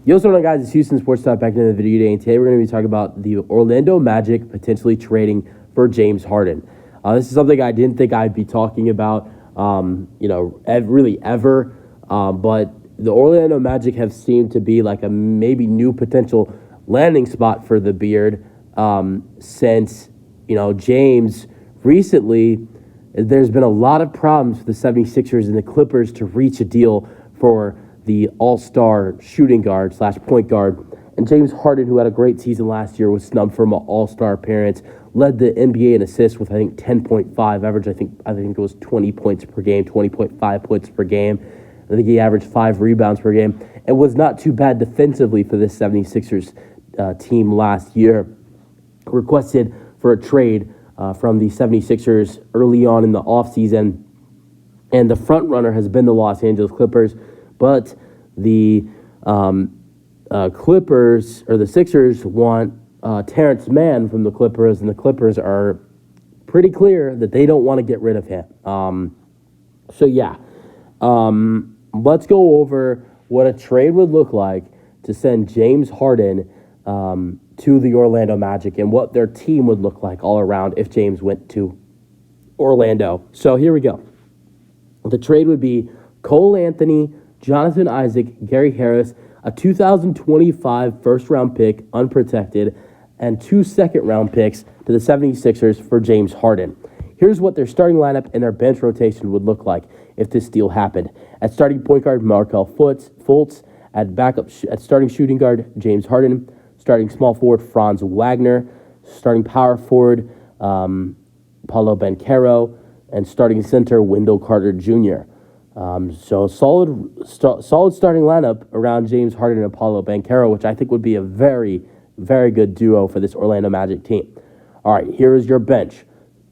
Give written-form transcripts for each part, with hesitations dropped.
Yo, what's going on, guys? It's Houston Sports Talk back into the video today, and today we're going to be talking about the Orlando Magic potentially trading for James Harden. This is something I didn't think I'd be talking about, really ever, but the Orlando Magic have seemed to be like a maybe new potential landing spot for the Beard since, James recently. There's been a lot of problems for the 76ers and the Clippers to reach a deal for the all-star shooting guard / point guard. And James Harden, who had a great season last year, was snubbed from an all-star appearance, led the NBA in assists with, 10.5 average. I think it was 20 points per game, 20.5 points per game. I think he averaged 5 rebounds per game. And was not too bad defensively for this 76ers team last year. Requested for a trade from the 76ers early on in the offseason. And the front runner has been the Los Angeles Clippers. But the Clippers, or the Sixers, want Terrence Mann from the Clippers, and the Clippers are pretty clear that they don't want to get rid of him. Let's go over what a trade would look like to send James Harden to the Orlando Magic and what their team would look like all around if James went to Orlando. So here we go. The trade would be Cole Anthony, Jonathan Isaac, Gary Harris, a 2025 first-round pick, unprotected, and 2 second-round picks to the 76ers for James Harden. Here's what their starting lineup and their bench rotation would look like if this deal happened. At starting point guard, Markelle Fultz. At starting shooting guard, James Harden. Starting small forward, Franz Wagner. Starting power forward, Paolo Banchero. And starting center, Wendell Carter Jr. So solid starting lineup around James Harden and Paolo Banchero, which I think would be a very, very good duo for this Orlando Magic team. All right, here is your bench.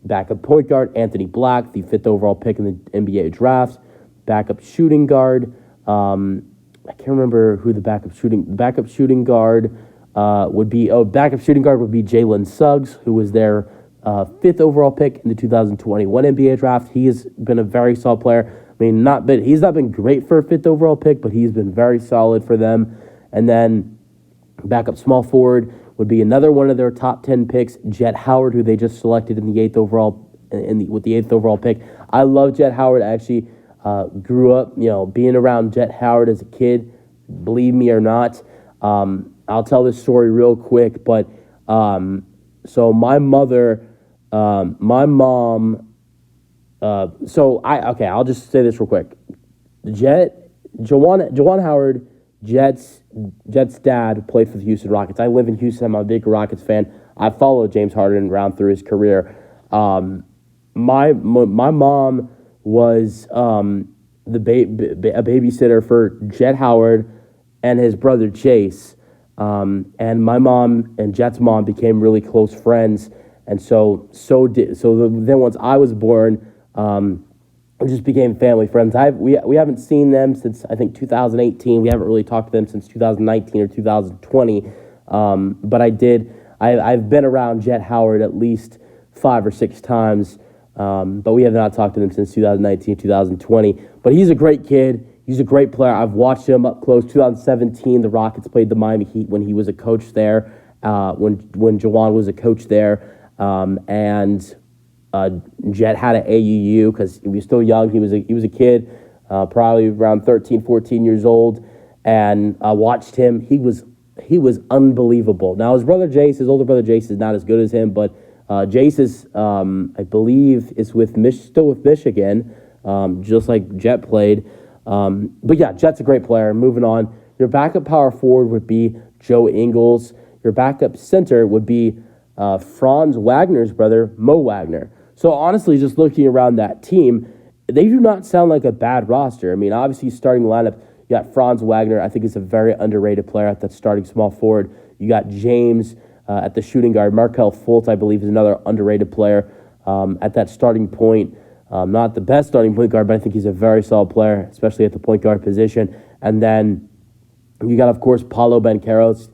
Backup point guard, Anthony Black, the 5th overall pick in the NBA draft. Backup shooting guard, I can't remember who the backup shooting guard would be. Backup shooting guard would be Jalen Suggs, who was their 5th overall pick in the 2021 NBA draft. He has been a very solid player. He's not been great for a 5th overall pick, but he's been very solid for them. And then backup small forward would be another one of their top 10 picks, Jet Howard, who they just selected in the 8th overall with the 8th overall pick. I love Jet Howard. I actually grew up, being around Jet Howard as a kid. Believe me or not, I'll tell this story real quick. But so my mom. I'll just say this real quick. Juwan Howard, Jet's dad, played for the Houston Rockets. I live in Houston. I'm a big Rockets fan. I followed James Harden around through his career. My mom was a babysitter for Jet Howard and his brother Chase. And my mom and Jet's mom became really close friends. And so then once I was born, we just became family friends. We haven't seen them since, I think, 2018. We haven't really talked to them since 2019 or 2020. But I've been around Jet Howard at least 5 or 6 times. But we have not talked to them since 2019, 2020. But he's a great kid. He's a great player. I've watched him up close. 2017, the Rockets played the Miami Heat when he was a coach there, when Juwan was a coach there. Jet had an AUU because he was still young. He was a kid, probably around 13, 14 years old, and I watched him. He was unbelievable. Now his older brother Jace is not as good as him, but Jace is, I believe, is still with Michigan, just like Jet played. But yeah, Jet's a great player. Moving on, your backup power forward would be Joe Ingles. Your backup center would be Franz Wagner's brother, Mo Wagner. So honestly, just looking around that team, they do not sound like a bad roster. Obviously, starting lineup, you got Franz Wagner. I think he's a very underrated player at that starting small forward. You got James at the shooting guard. Markelle Fultz, I believe, is another underrated player at that starting point. Not the best starting point guard, but I think he's a very solid player, especially at the point guard position. And then you got, of course, Paolo Banchero.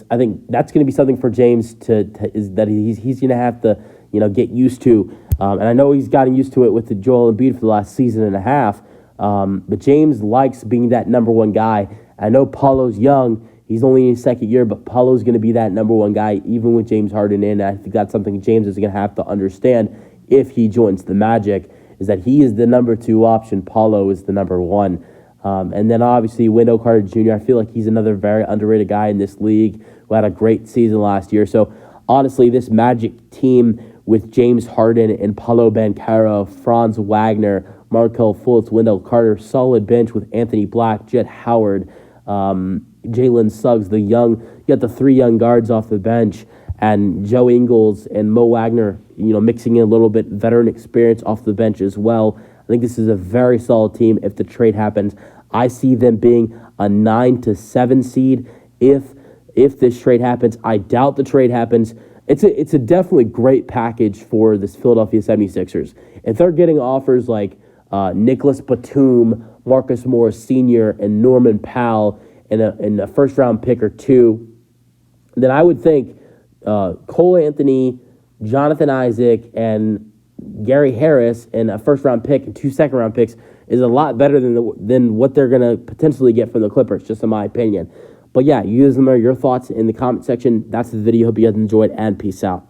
I think that's going to be something for James he's going to have to get used to. And I know he's gotten used to it with the Joel Embiid for the last season and a half. But James likes being that number one guy I know Paulo's young. He's only in his second year, but Paulo's going to be that number one guy, even with James Harden in. I think that's something James is going to have to understand if he joins the Magic, is that he is the number 2 option. Paulo is the number 1. And then obviously Wendell Carter Jr., I feel like he's another very underrated guy in this league who had a great season last year. So honestly, this Magic team with James Harden and Paolo Banchero, Franz Wagner, Markelle Fultz, Wendell Carter, solid bench with Anthony Black, Jet Howard, Jalen Suggs, you got the 3 young guards off the bench, and Joe Ingles and Mo Wagner, mixing in a little bit veteran experience off the bench as well. I think this is a very solid team if the trade happens. I see them being a 9 to 7 seed if this trade happens. I doubt the trade happens. It's a definitely great package for this Philadelphia 76ers. If they're getting offers like Nicholas Batum, Marcus Morris Sr., and Norman Powell in a first-round pick or 2, then I would think Cole Anthony, Jonathan Isaac, and Gary Harris and a first-round pick and 2 second-round picks is a lot better than what they're going to potentially get from the Clippers, just in my opinion. But yeah, you guys know your thoughts in the comment section. That's the video. Hope you guys enjoyed, and peace out.